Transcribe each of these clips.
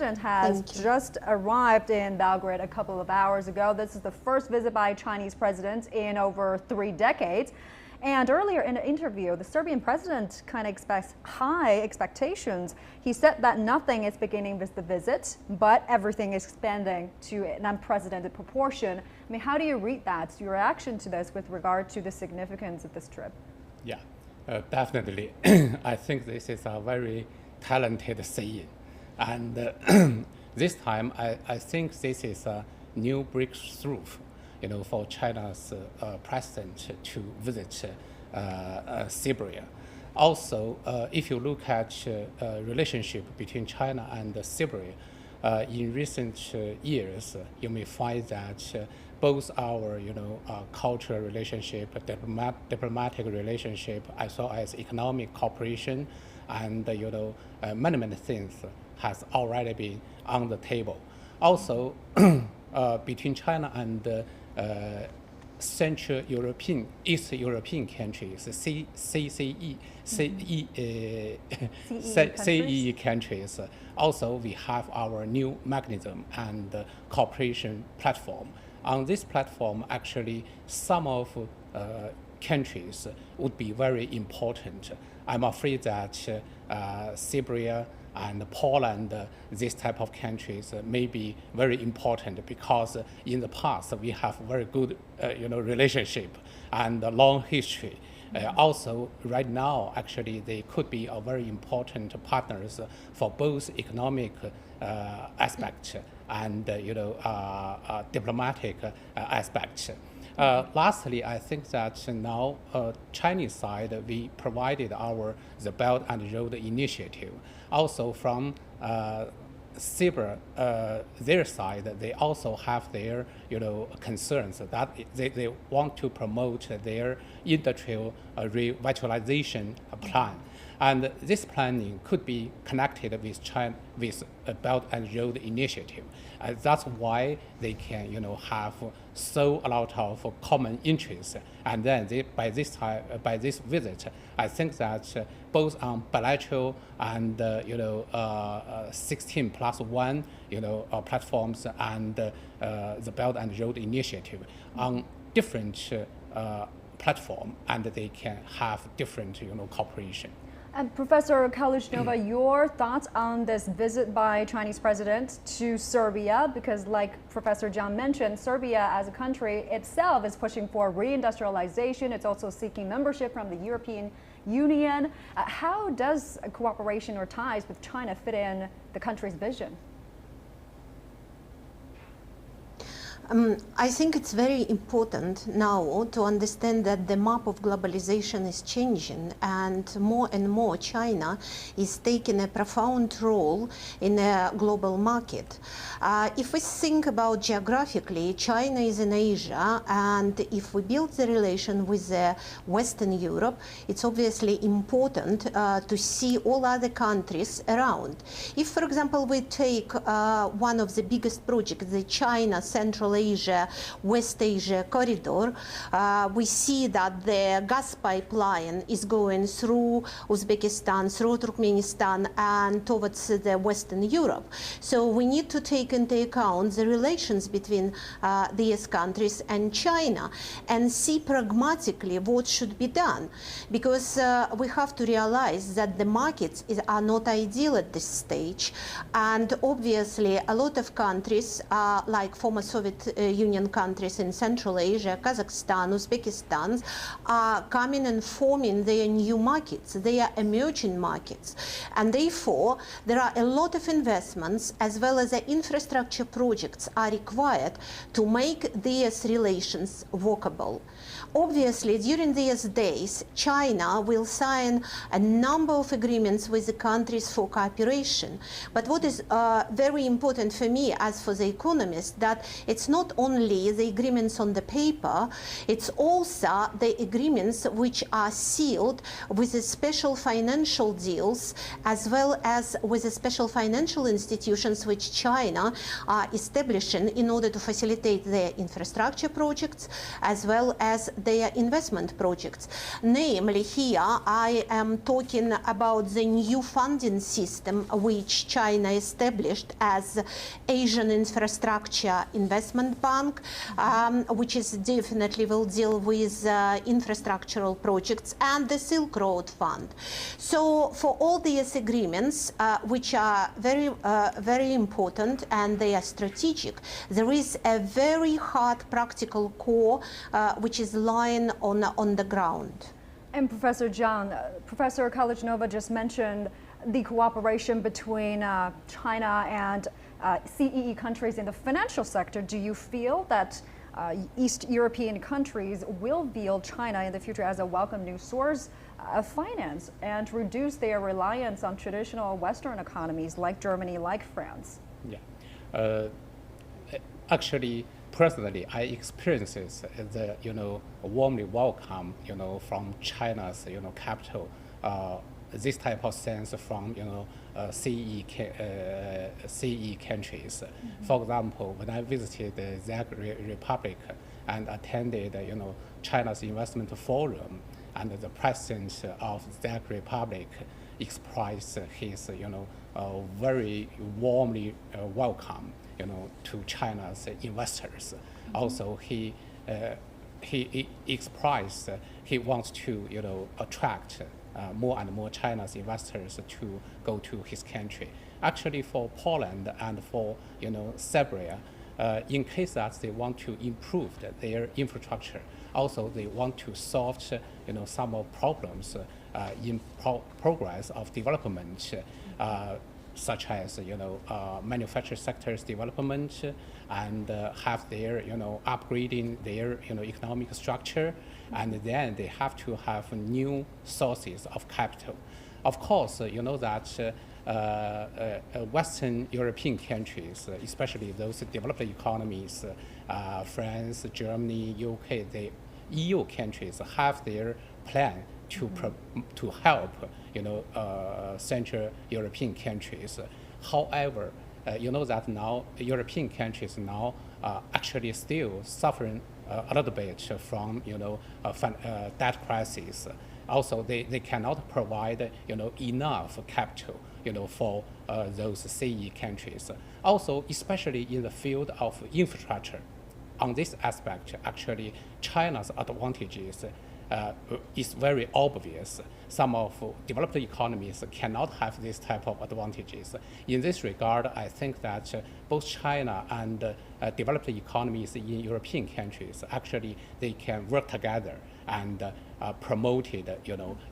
President has just arrived in Belgrade a couple of hours ago. This is the first visit by a Chinese president in over 3 decades. And earlier in an interview, the Serbian president kind of expects high expectations. He said that nothing is beginning with the visit, but everything is expanding to an unprecedented proportion. I mean, how do you read that? Your reaction to this with regard to the significance of this trip? Yeah, definitely. I think this is a very talented saying. And this time, I think this is a new breakthrough, for China's president to visit Serbia. Also, if you look at relationship between China and Serbia, in recent years, you may find that both our, cultural relationship, diplomatic relationship, as well as economic cooperation, and many things has already been on the table. Also, between China and Central European, East European countries, CEE countries. Also, we have our new mechanism and cooperation platform. On this platform, actually, some of countries would be very important. I'm afraid that Serbia and Poland, this type of countries may be very important because in the past we have very good, relationship and a long history. Also, right now, actually, they could be a very important partners for both economic aspect and diplomatic aspect. Lastly, I think that now Chinese side, we provided the Belt and Road initiative. Also from Serbia, their side, they also have their concerns that they want to promote their industrial revitalization plan. And this planning could be connected with China, with a Belt and Road initiative. That's why they can, have a lot of common interests. And then by this visit, I think that both on bilateral and 16+1, platforms and the Belt and Road initiative on different platform, and they can have different, cooperation. And Professor Kalyuzhnova, your thoughts on this visit by Chinese president to Serbia? Because like Professor Zhang mentioned, Serbia as a country itself is pushing for reindustrialization. It's also seeking membership from the European Union. How does cooperation or ties with China fit in the country's vision? I think it's very important now to understand that the map of globalization is changing, and more China is taking a profound role in a global market. If we think about geographically, China is in Asia, and if we build the relation with Western Europe, it's obviously important to see all other countries around. If, for example, we take one of the biggest projects, the China Central Asia, West Asia corridor, we see that the gas pipeline is going through Uzbekistan, through Turkmenistan, and towards the Western Europe. So we need to take into account the relations between these countries and China and see pragmatically what should be done, because we have to realize that the markets are not ideal at this stage, and obviously a lot of countries like former Soviet Union countries in Central Asia, Kazakhstan, Uzbekistan, are coming and forming their new markets. They are emerging markets. And therefore, there are a lot of investments as well as the infrastructure projects are required to make these relations workable. Obviously, during these days, China will sign a number of agreements with the countries for cooperation. But what is very important for me, as for the economist, that it's not only the agreements on the paper, it's also the agreements which are sealed with the special financial deals as well as with the special financial institutions which China are establishing in order to facilitate their infrastructure projects as well as their investment projects. Namely, here I am talking about the new funding system which China established as Asian Infrastructure Investment Bank, which is definitely will deal with infrastructural projects, and the Silk Road Fund. So for all these agreements, which are very important and they are strategic, there is a very hard practical core which is lying on the ground. And Professor Zhang, Professor Kalyuzhnova just mentioned the cooperation between China and CEE countries in the financial sector. Do you feel that East European countries will view China in the future as a welcome new source of finance and reduce their reliance on traditional Western economies like Germany, like France? Yeah, actually, personally, I experience the warmly welcome from China's capital. This type of sense from CE countries. Mm-hmm. For example, when I visited the Czech Republic and attended China's investment forum, and the president of the Czech Republic expressed his very warmly welcome to China's investors. Mm-hmm. Also, he expressed he wants to attract more and more China's investors to go to his country. Actually, for Poland and for Serbia, in case that they want to improve their infrastructure, also they want to solve some of problems in progress of development, such as manufacturing sector's development, and have their upgrading their economic structure, and then they have to have new sources of capital. Of course, that Western European countries, especially those developed economies, France, Germany, UK, the EU countries have their plan to to help Central European countries. However, that now European countries now actually still suffering a little bit from debt crisis. Also, they cannot provide enough capital for those CE countries. Also, especially in the field of infrastructure. On this aspect, actually, China's advantages is very obvious. Some of developed economies cannot have this type of advantages. In this regard, I think that both China and developed economies in European countries, actually, they can work together and promoted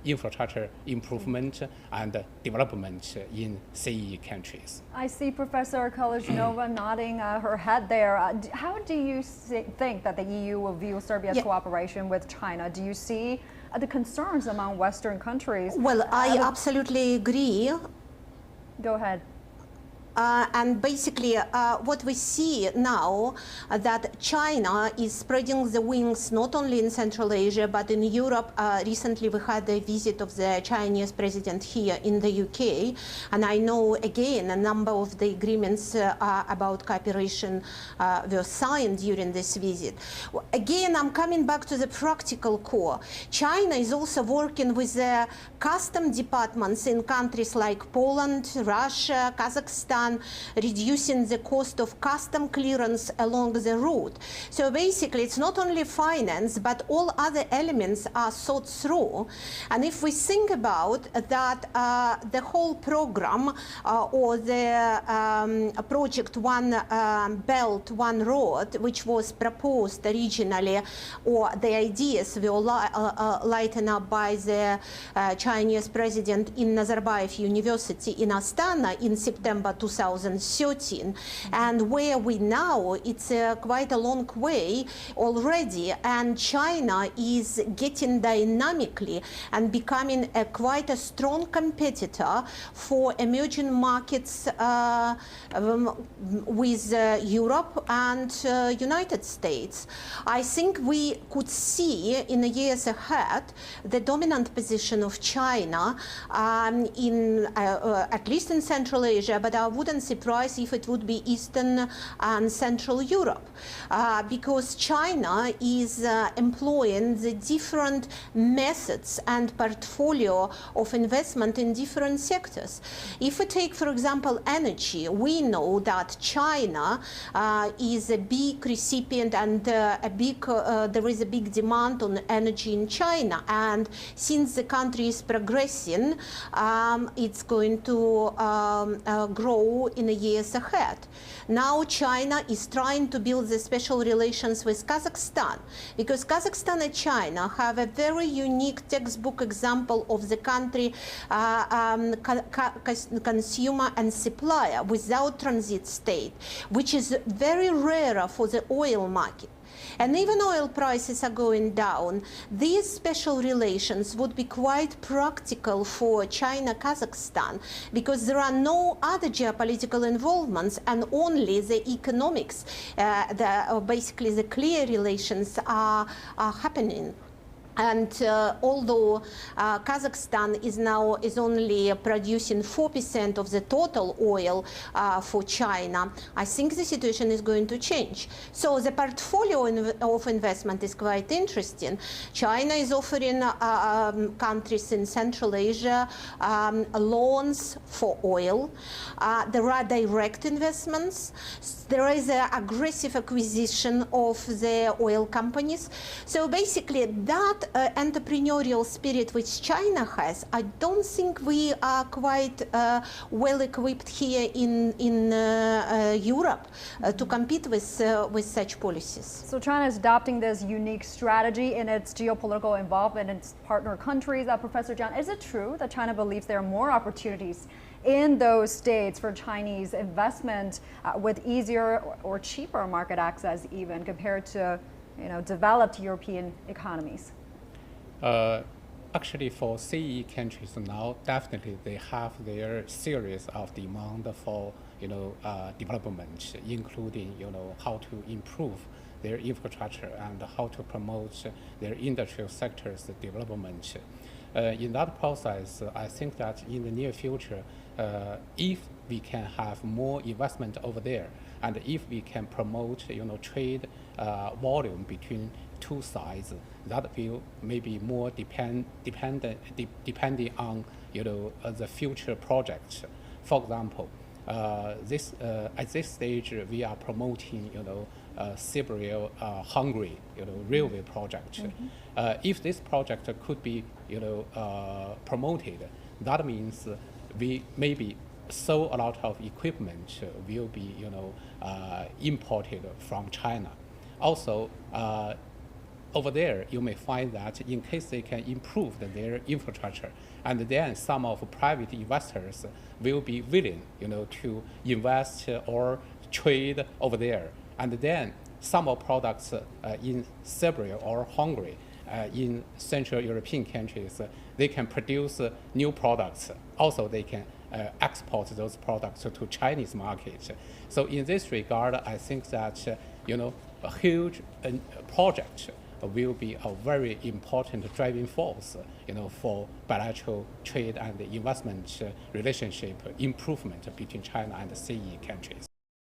infrastructure improvement and development in CE countries. I see Professor Kalyuzhnova nodding her head there. How do you think that the EU will view Serbia's cooperation with China? Do you see the concerns among Western countries? Well, I absolutely agree. Go ahead. And basically, what we see now that China is spreading the wings not only in Central Asia but in Europe. Recently, we had a visit of the Chinese president here in the UK, and I know again a number of the agreements about cooperation were signed during this visit. Again, I'm coming back to the practical core. China is also working with the custom departments in countries like Poland, Russia, Kazakhstan, reducing the cost of custom clearance along the route. So basically, it's not only finance, but all other elements are thought through. And if we think about that, the whole program or the project One Belt, One Road, which was proposed originally, or the ideas were lightened up by the Chinese president in Nazarbayev University in Astana in September 2000. 2013. And where we now, it's quite a long way already, and China is getting dynamically and becoming quite a strong competitor for emerging markets with Europe and United States. I think we could see in the years ahead the dominant position of China in at least in Central Asia, but I wouldn't surprise if it would be Eastern and Central Europe, because China is employing the different methods and portfolio of investment in different sectors. If we take, for example, energy, we know that China is a big recipient and there is a big demand on energy in China, and since the country is progressing, it's going to grow in the years ahead. Now China is trying to build the special relations with Kazakhstan, because Kazakhstan and China have a very unique textbook example of the country consumer and supplier without transit state, which is very rare for the oil market. And even oil prices are going down. These special relations would be quite practical for China-Kazakhstan, because there are no other geopolitical involvements and only the economics, basically the clear relations are happening. And although Kazakhstan is only producing 4% of the total oil for China, I think the situation is going to change. So the portfolio of investment is quite interesting. China is offering countries in Central Asia loans for oil. There are direct investments. There is an aggressive acquisition of the oil companies. So basically that entrepreneurial spirit which China has, I don't think we are quite well equipped here in Europe to compete with such policies. So China is adopting this unique strategy in its geopolitical involvement in its partner countries. Professor Zhang, is it true that China believes there are more opportunities in those states for Chinese investment with easier or cheaper market access even compared to developed European economies? Actually, for CE countries now, definitely they have their series of demand for development, including how to improve their infrastructure and how to promote their industrial sectors development. In that process, I think that in the near future, if we can have more investment over there, and if we can promote trade volume between two sides, that will maybe more depending on the future projects. For example, at this stage we are promoting Serbia-Hungary railway project. Mm-hmm. If this project could be promoted, that means we maybe so a lot of equipment will be imported from China. Also, over there, you may find that in case they can improve their infrastructure, and then some of private investors will be willing, to invest or trade over there, and then some of products in Serbia or Hungary, in Central European countries, they can produce new products. Also, they can export those products to Chinese markets. So in this regard, I think that a huge project will be a very important driving force, for bilateral trade and investment relationship improvement between China and CE countries.